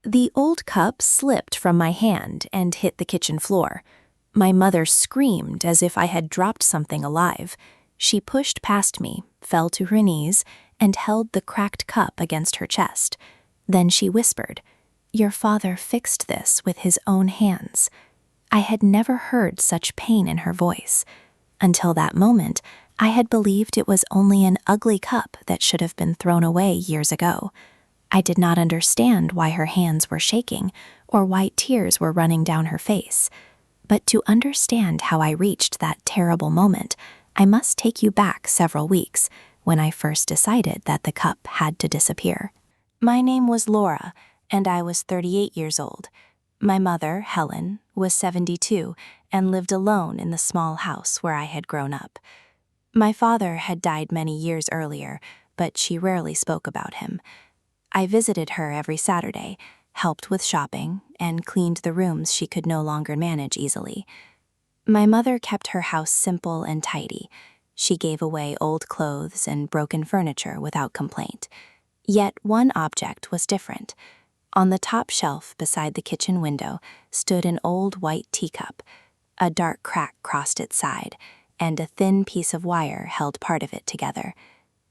The old cup slipped from my hand and hit the kitchen floor. My mother screamed as if I had dropped something alive. She pushed past me, fell to her knees, and held the cracked cup against her chest. Then she whispered, "Your father fixed this with his own hands." I had never heard such pain in her voice. Until that moment, I had believed it was only an ugly cup that should have been thrown away years ago. I did not understand why her hands were shaking or why tears were running down her face. But to understand how I reached that terrible moment, I must take you back several weeks, when I first decided that the cup had to disappear. My name was Laura, and I was 38 years old. My mother, Helen, was 72 and lived alone in the small house where I had grown up. My father had died many years earlier, but she rarely spoke about him. I visited her every Saturday, helped with shopping, and cleaned the rooms she could no longer manage easily. My mother kept her house simple and tidy. She gave away old clothes and broken furniture without complaint. Yet one object was different. On the top shelf beside the kitchen window stood an old white teacup. A dark crack crossed its side, and a thin piece of wire held part of it together.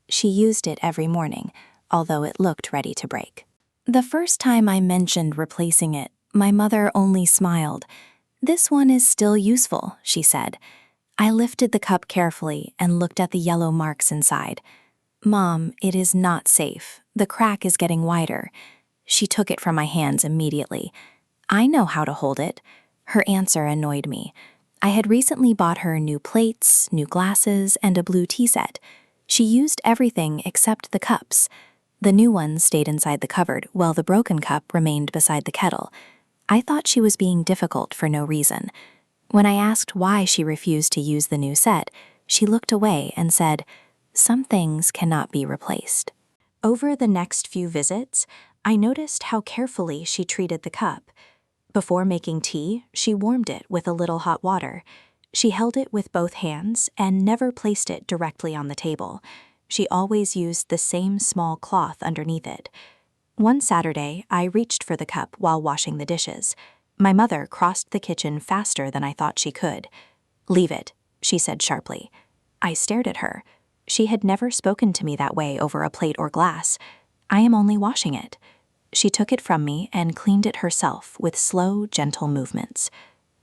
She used it every morning, although it looked ready to break. The first time I mentioned replacing it, my mother only smiled. "This one is still useful," she said. I lifted the cup carefully and looked at the yellow marks inside. "Mom, it is not safe. The crack is getting wider." She took it from my hands immediately. "I know how to hold it." Her answer annoyed me. I had recently bought her new plates, new glasses, and a blue tea set. She used everything except the cups. The new ones stayed inside the cupboard, while the broken cup remained beside the kettle. I thought she was being difficult for no reason. When I asked why she refused to use the new set, she looked away and said, "Some things cannot be replaced." Over the next few visits, I noticed how carefully she treated the cup. Before making tea, she warmed it with a little hot water. She held it with both hands and never placed it directly on the table. She always used the same small cloth underneath it. One Saturday, I reached for the cup while washing the dishes. My mother crossed the kitchen faster than I thought she could. "Leave it," she said sharply. I stared at her. She had never spoken to me that way over a plate or glass. "I am only washing it." She took it from me and cleaned it herself with slow, gentle movements.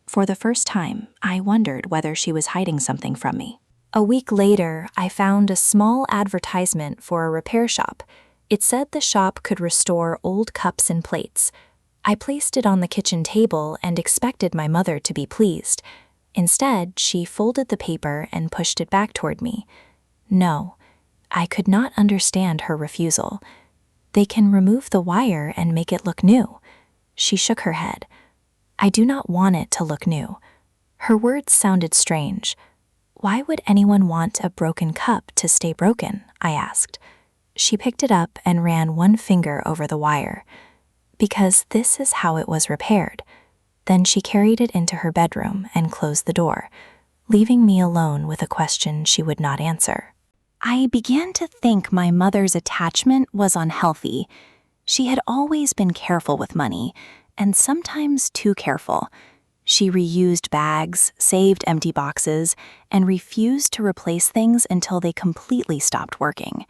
For the first time, I wondered whether she was hiding something from me. A week later, I found a small advertisement for a repair shop. It said the shop could restore old cups and plates. I placed it on the kitchen table and expected my mother to be pleased. Instead, she folded the paper and pushed it back toward me. No, I could not understand her refusal. "They can remove the wire and make it look new." She shook her head. "I do not want it to look new." Her words sounded strange. "Why would anyone want a broken cup to stay broken?" I asked. She picked it up and ran one finger over the wire. "Because this is how it was repaired." Then she carried it into her bedroom and closed the door, leaving me alone with a question she would not answer. I began to think my mother's attachment was unhealthy. She had always been careful with money, and sometimes too careful. She reused bags, saved empty boxes, and refused to replace things until they completely stopped working.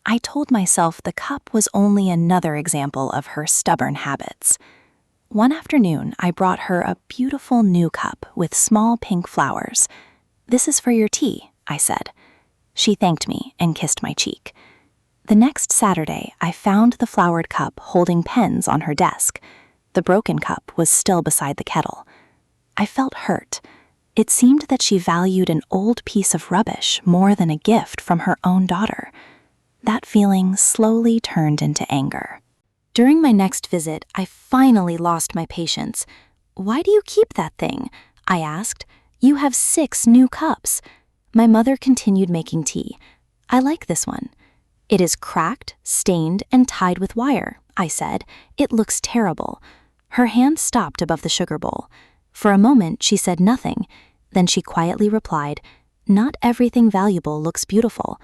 I told myself the cup was only another example of her stubborn habits. One afternoon, I brought her a beautiful new cup with small pink flowers. "This is for your tea," I said. She thanked me and kissed my cheek. The next Saturday, I found the flowered cup holding pens on her desk. The broken cup was still beside the kettle. I felt hurt. It seemed that she valued an old piece of rubbish more than a gift from her own daughter. That feeling slowly turned into anger. During my next visit, I finally lost my patience. "Why do you keep that thing?" I asked. "You have 6 new cups." My mother continued making tea. "I like this one." "It is cracked, stained, and tied with wire," I said. "It looks terrible." Her hand stopped above the sugar bowl. For a moment, she said nothing. Then she quietly replied, "Not everything valuable looks beautiful."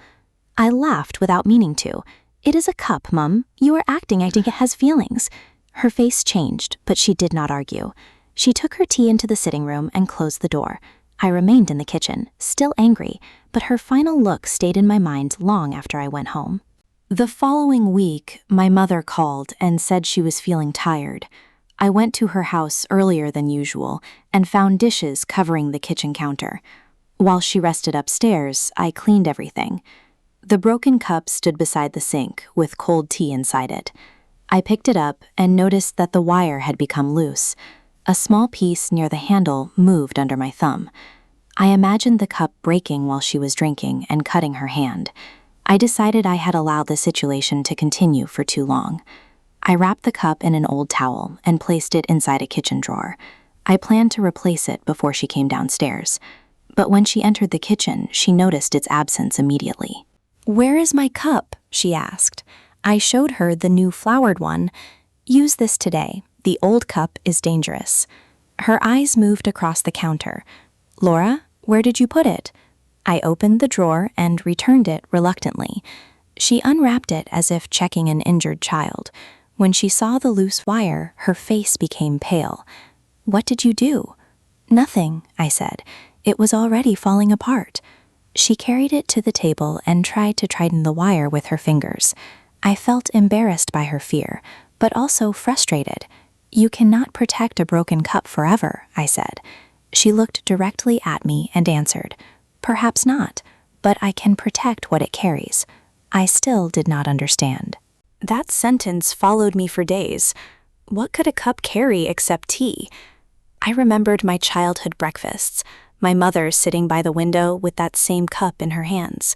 I laughed without meaning to. "It is a cup, Mum. You are acting it has feelings." Her face changed, but she did not argue. She took her tea into the sitting room and closed the door. I remained in the kitchen, still angry, but her final look stayed in my mind long after I went home. The following week, my mother called and said she was feeling tired. I went to her house earlier than usual and found dishes covering the kitchen counter. While she rested upstairs, I cleaned everything. The broken cup stood beside the sink with cold tea inside it. I picked it up and noticed that the wire had become loose. A small piece near the handle moved under my thumb. I imagined the cup breaking while she was drinking and cutting her hand. I decided I had allowed the situation to continue for too long. I wrapped the cup in an old towel and placed it inside a kitchen drawer. I planned to replace it before she came downstairs. But when she entered the kitchen, she noticed its absence immediately. "Where is my cup?" she asked. I showed her the new flowered one. "Use this today. The old cup is dangerous." Her eyes moved across the counter. "Laura, where did you put it?" I opened the drawer and returned it reluctantly. She unwrapped it as if checking an injured child. When she saw the loose wire, her face became pale. "What did you do?" "Nothing," I said. "It was already falling apart." She carried it to the table and tried to tighten the wire with her fingers. I felt embarrassed by her fear, but also frustrated. "You cannot protect a broken cup forever," I said. She looked directly at me and answered, "Perhaps not, but I can protect what it carries." I still did not understand. That sentence followed me for days. What could a cup carry except tea? I remembered my childhood breakfasts, my mother sitting by the window with that same cup in her hands.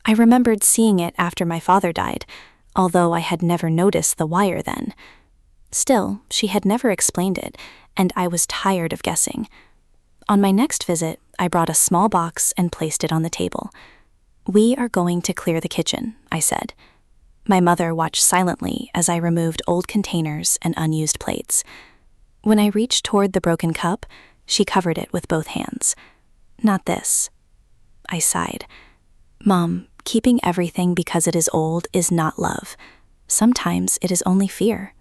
I remembered seeing it after my father died, although I had never noticed the wire then. Still, she had never explained it, and I was tired of guessing. On my next visit, I brought a small box and placed it on the table. "We are going to clear the kitchen," I said. My mother watched silently as I removed old containers and unused plates. When I reached toward the broken cup, she covered it with both hands. "Not this." I sighed. "Mom, keeping everything because it is old is not love. Sometimes it is only fear."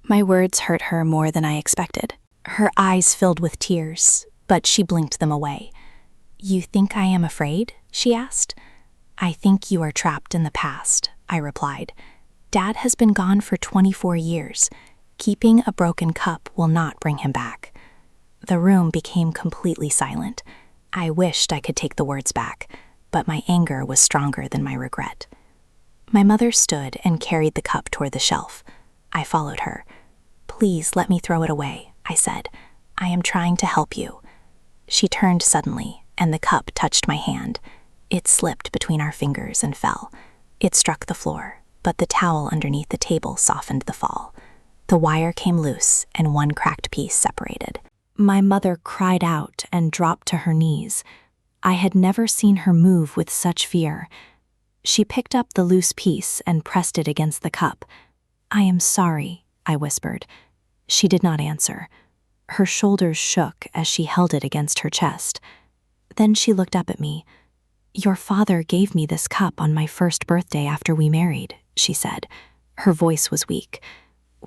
My words hurt her more than I expected. Her eyes filled with tears, but she blinked them away. "You think I am afraid?" she asked. "I think you are trapped in the past," I replied. "Dad has been gone for 24 years. Keeping a broken cup will not bring him back." The room became completely silent. I wished I could take the words back, but my anger was stronger than my regret. My mother stood and carried the cup toward the shelf. I followed her. "Please let me throw it away," I said. "I am trying to help you." She turned suddenly, and the cup touched my hand. It slipped between our fingers and fell. It struck the floor, but the towel underneath the table softened the fall. The wire came loose, and one cracked piece separated. My mother cried out and dropped to her knees. I had never seen her move with such fear. She picked up the loose piece and pressed it against the cup. "I am sorry," I whispered. She did not answer. Her shoulders shook as she held it against her chest. Then she looked up at me. "Your father gave me this cup on my first birthday after we married," she said. Her voice was weak.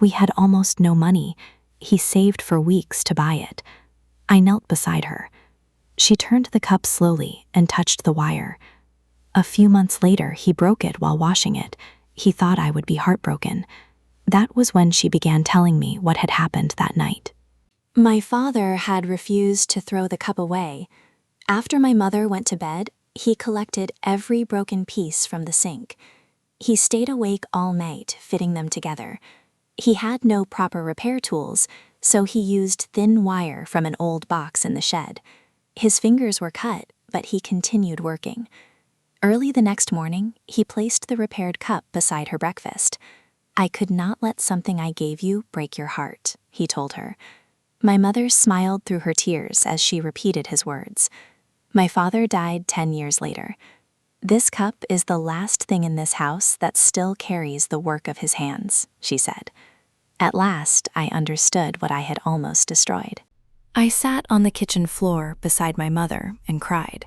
"We had almost no money. He saved for weeks to buy it." I knelt beside her. She turned the cup slowly and touched the wire. A few months later, he broke it while washing it. He thought I would be heartbroken. That was when she began telling me what had happened that night. My father had refused to throw the cup away. After my mother went to bed, he collected every broken piece from the sink. He stayed awake all night, fitting them together. He had no proper repair tools, so he used thin wire from an old box in the shed. His fingers were cut, but he continued working. Early the next morning, he placed the repaired cup beside her breakfast. "I could not let something I gave you break your heart," he told her. My mother smiled through her tears as she repeated his words. My father died 10 years later. "This cup is the last thing in this house that still carries the work of his hands," she said. At last, I understood what I had almost destroyed. I sat on the kitchen floor beside my mother and cried.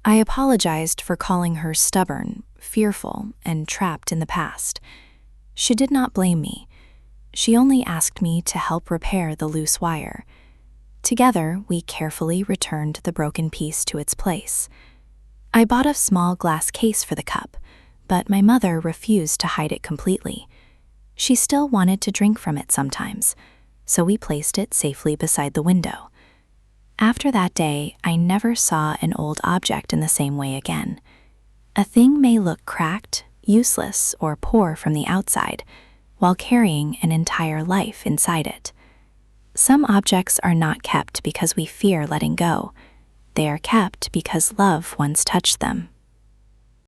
I apologized for calling her stubborn, fearful, and trapped in the past. She did not blame me. She only asked me to help repair the loose wire. Together, we carefully returned the broken piece to its place. I bought a small glass case for the cup, but my mother refused to hide it completely. She still wanted to drink from it sometimes, so we placed it safely beside the window. After that day, I never saw an old object in the same way again. A thing may look cracked, useless, or poor from the outside, while carrying an entire life inside it. Some objects are not kept because we fear letting go. They are kept because love once touched them.